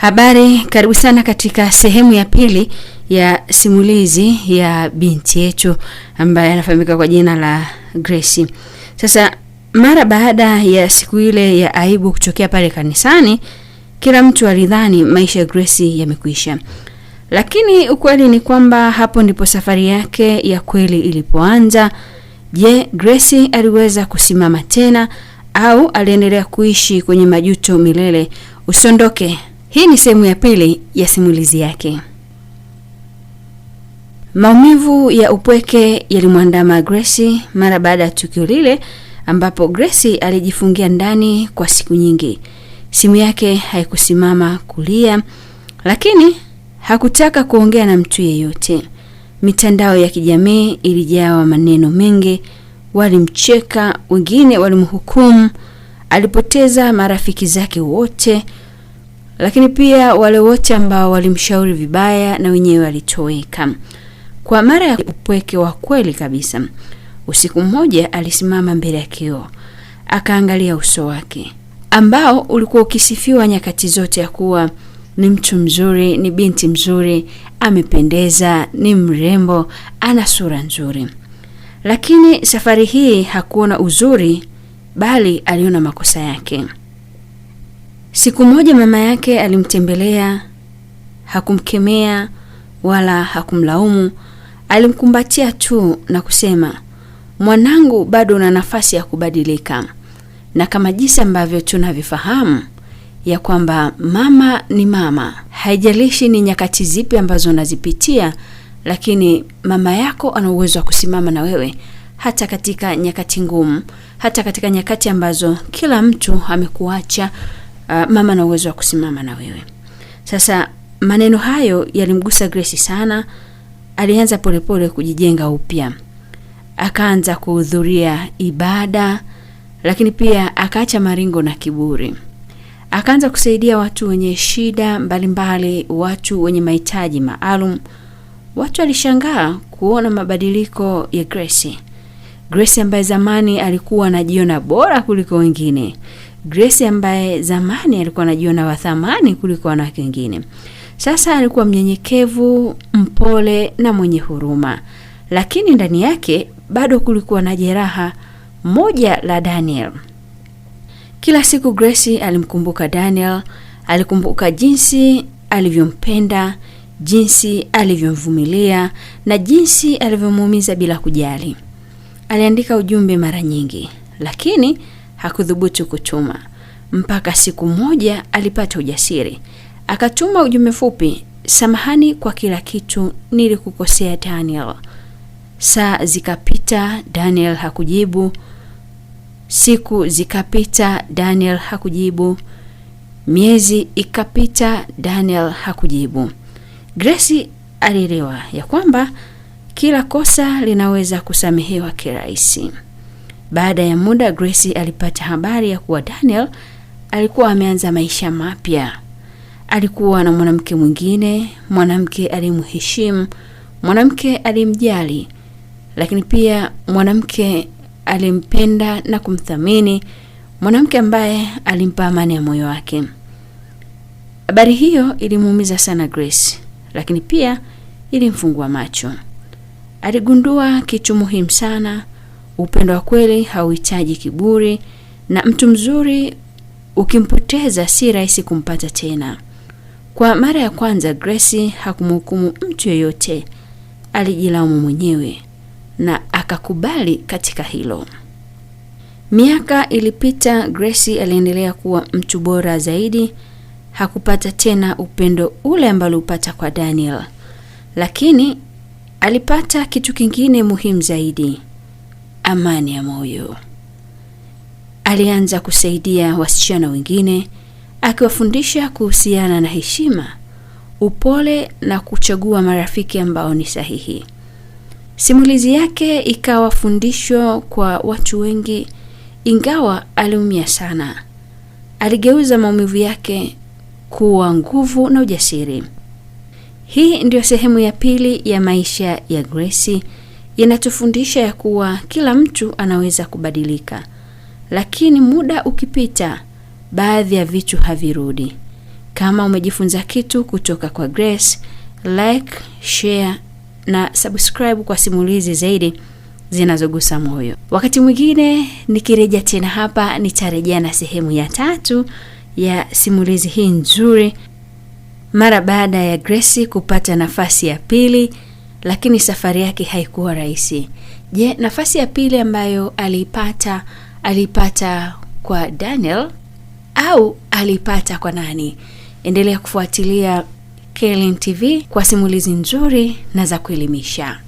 Habari, karibu sana katika sehemu ya pili ya simulizi ya binti yetu ambaye anafahamika kwa jina la Grace. Sasa mara baada ya siku ile ya aibu kutokea pale kanisani, kila mtu alidhani maisha ya Grace yamekwisha. Lakini ukweli ni kwamba hapo ndipo safari yake ya kweli ilipoanza. Je, Grace aliweza kusimama tena au aliendelea kuishi kwenye majuto milele? Usiondoke. Hii ni sehemu ya pili ya simulizi yake. Maumivu ya upweke yalimwandama Grace mara baada ya tukio lile ambapo Grace alijifungia ndani kwa siku nyingi. Simu yake haikusimama kulia, lakini hakutaka kuongea na mtu yeyote. Mitandao ya kijamii ilijawa maneno mengi, walimcheka, wengine walimhukumu, alipoteza marafiki zake wote. Lakini pia wale wote ambao walimshauri vibaya na wenyewe walitoweka. Kwa mara ya upweke wa kweli kabisa, usiku mmoja alisimama mbele ya kioo, akaangalia uso wake ambao ulikuwa ukisifiwa nyakati zote ya kuwa ni mtu mzuri, ni binti mzuri, amependeza, ni mrembo, ana sura nzuri. Lakini safari hii hakuona uzuri, bali aliona makosa yake. Siku moja mama yake alimtembelea, hakumkemea wala hakumlaumu, alimkumbatia tu na kusema, "Mwanangu, bado una nafasi ya kubadilika." Na kama jinsi ambavyo tunavifahamu ya kwamba mama ni mama, haijalishi ni nyakati zipi ambazo unazipitia, lakini mama yako ana uwezo wa kusimama na wewe hata katika nyakati ngumu, hata katika nyakati ambazo kila mtu amekuacha. Mama na uwezo wa kusimama na wewe. Sasa maneno hayo yalimgusa Grace sana. Alianza polepole kujijenga upya. Akaanza kuhudhuria ibada, lakini pia akaacha maringo na kiburi. Akaanza kusaidia watu wenye shida mbalimbali, watu wenye mahitaji maalum. Watu alishangaa kuona mabadiliko ya Grace. Grace ambaye zamani alikuwa anajiona bora kuliko wengine. Grace ambaye zamani alikuwa anajiona wa thamani kuliko wanawake wengine, sasa alikuwa mnyenyekevu, mpole na mwenye huruma. Lakini ndani yake bado kulikuwa na jeraha moja la Daniel. Kila siku Grace alimkumbuka Daniel, alikumbuka jinsi alivyompenda, jinsi alivyomvumilia na jinsi alivyomuumiza bila kujali. Aliandika ujumbe mara nyingi, lakini hakudhubutu kutuma. Mpaka siku moja alipata ujasiri. Akatuma ujumbe fupi, "Samahani kwa kila kitu, nilikukosea Daniel." Saa zikapita, Daniel hakujibu. Siku zikapita, Daniel hakujibu. Miezi ikapita, Daniel hakujibu. Grace alielewa ya kwamba kila kosa linaweza kusamehewa kirahisi. Baada ya muda Grace alipata habari ya kuwa Daniel alikuwa ameanza maisha mapya. Alikuwa na mwanamke mwingine, mwanamke alimheshimu, mwanamke alimjali, lakini pia mwanamke alimpenda na kumthamini, mwanamke ambaye alimpa amani ya moyo wake. Habari hiyo ilimuumiza sana Grace, lakini pia ilimfungua macho. Aligundua kitu muhimu sana. Upendo wa kweli hauhitaji kiburi, na mtu mzuri ukimpoteza si rahisi kumpata tena. Kwa mara ya kwanza Grace hakumhukumu mtu yeyote, alijilaumu mwenyewe na akakubali katika hilo. Miaka ilipita, Grace aliendelea kuwa mtu bora zaidi. Hakupata tena upendo ule ambao upata kwa Daniel, lakini alipata kitu kingine muhimu zaidi, amani ya moyo. Alianza kusaidia wasichana wengine, akiwafundisha kuhusiana na heshima, upole na kuchagua marafiki ambao ni sahihi. Simulizi yake ikawa fundisho kwa watu wengi. Ingawa aliumia sana, aligeuza maumivu yake kuwa nguvu na ujasiri. Hii ndio sehemu ya pili ya maisha ya Grace. Inatufundisha ya kuwa kila mtu anaweza kubadilika, lakini muda ukipita, baadhi ya vitu havirudi. Kama umejifunza kitu kutoka kwa Grace, like, share na subscribe kwa simulizi zaidi zinazogusa moyo. Wakati mwingine nikirejea tena hapa, nitarejea na sehemu ya 3 ya simulizi hii nzuri, mara baada ya Grace kupata nafasi ya pili, lakini safari yake haikuwa rahisi. Je, nafasi ya pili ambayo alipata kwa Daniel au alipata kwa nani? Endelea kufuatilia KLN TV kwa simulizi nzuri na za kuelimisha.